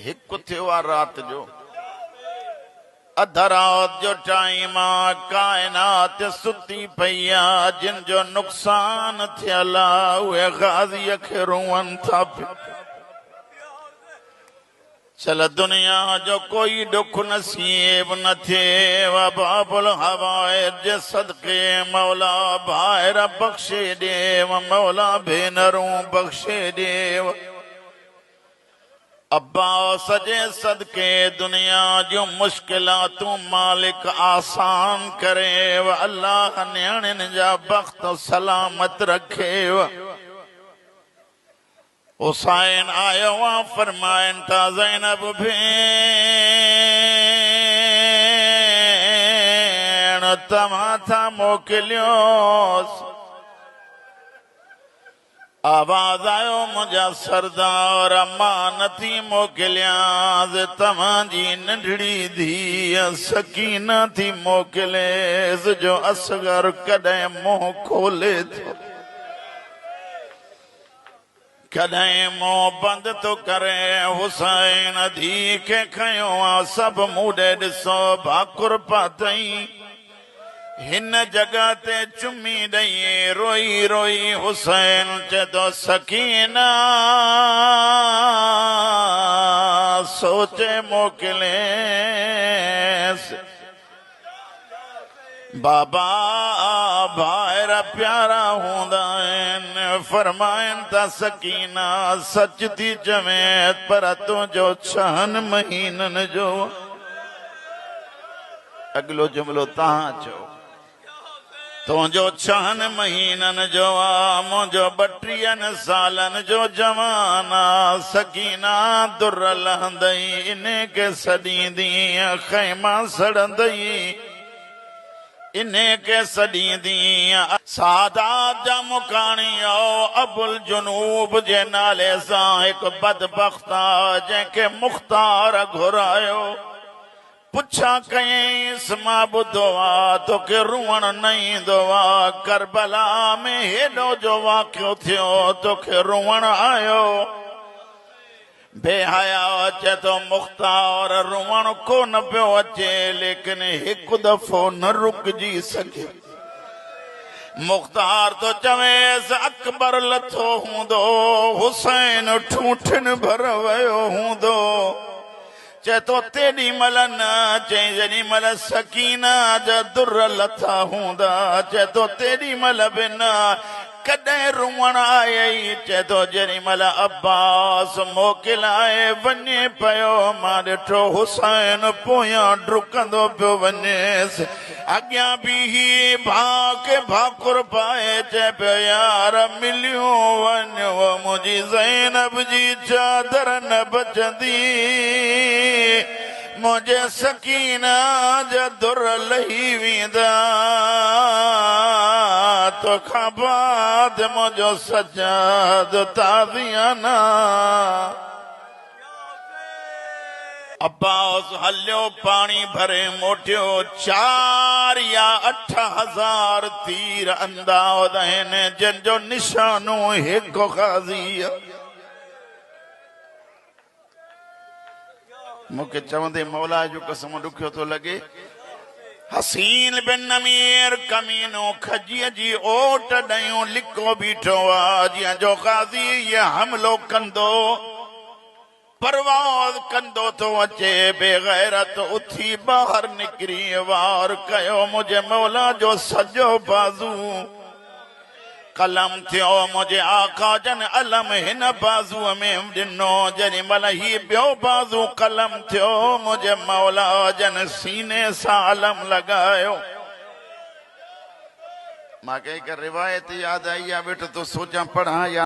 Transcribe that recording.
हिकु थियो आहे रात जो अध रात जो टाइम आहे काइनात सुती पई आहे जिन जो नुक़सान थियल आहे उहे गाज़ीअ खे रुअनि था पिया। चल दुनिया जो कोई दुख नसीब न थिए बाबुल हवाइज जे सदके मौला भाइर बख़्शे ॾेव मौला भेनरूं बख़्शे ॾेव अब्बास जे सदके दुनिया जो मुश्किलातूं मालिक आसान करेव अल्लाह न्याणियुनि जा बख़्त सलामत रखेव। हुसैन आयो आहे फरमाइनि था ज़ैनब भेण तव्हां था मोकिलियोसि। आवाज़ आयो मुंहिंजा सरदार मां नथी मोकिलियांसि तव्हांजी नंढड़ी धीअ सकीना थी मोकिलेसि जो असगर कॾहिं मुंहुं खोले थो कॾहिं मुंहुं बंदि थो करे। हुसैन धीउ खे खयो आहे सभु मूडे ॾिसो भाकुर पातई हिन जगह ते चुमी ॾई रोई रोई हुसैन चए थो सकीना सोचे मोकिलेसि बाबा भाइर प्यारा हूंदा आहिनि फरमाइनि था सकीना सच थी चवें पर तुंहिंजो 6 महीननि जो अगलो जुमिलो तव्हां चओ तुंहिंजो 6 महीननि जो आहे मुंहिंजो 32 सालनि जो जवान आहे। सकीना दुर लहंदई इन खे सॾींदी ख़ैमा सड़ंदई इन खे सॾींदी सादात जा मुकाणी अबुल जुनूब जे नाले सां हिकु बदबख्त आहे जंहिंखे मुख़्तार घुरायो पुछा कयईंसि मां ॿुधो आहे तोखे रुअण न ईंदो आहे करबला में हेॾो जो वाक़ियो थियो तोखे रुअण आयो बेहया अचे थो मुख़्तार रुअण कोन पियो अचे लेकिन हिकु दफ़ो न रुकजी सघे। मुख़्तार तो चवेसि अकबर लथो हूंदो हुसैन ठूठिन भर वियो हूंदो चए तो तेॾी महिल न चई जेॾी महिल सकीना जा दुर लथा हूंदा चए तो तेॾी महिल बि न कॾहिं रुअण आयई चए तो जेॾी महिल अब्बास मोकिलाए वञे पियो मां ॾिठो हुसैन पोयां डुकंदो पियो वञेसि अॻियां बीही भाउ खे भाकुर पाए चए पियो यार मिलियो वञो मुंहिंजी ज़ैनब जी चादर न बचंदी मुंहिंजे सकीना जा दुर लही वेंदा तोखां बाद मुंहिंजो सजाद ताज़ियाना। अब्बास हलियो पाणी भरे मोटियो 4 या 8 हज़ार तीर अंदाज़ आहिनि जंहिंजो निशानो हिकु गाज़ी मूंखे चवंदे मौला जो कसम ॾुखियो थो लॻे हसीन बिन अमीर कमीनो खजीअ जी ओट ॾयूं लिको बीठो आहे जीअं जो गाज़ी ये हमिलो कंदो परवाज़ कंदो तो अचे बेगैरत उथी ॿाहिरि निकिरी वार कयो मुंहिंजे मौला जो सॼो बाज़ू कलम थियो मुंहिंजे आका जन अलम हिन बाज़ूअ में ॾिनो जेॾी महिल ही ॿियो बाज़ू कलम थियो मुंहिंजे मौला जन सीने सां अलम लॻायो। मूंखे हिकु रिवायत यादि आई आहे वेठो तो सोचां पढ़ां या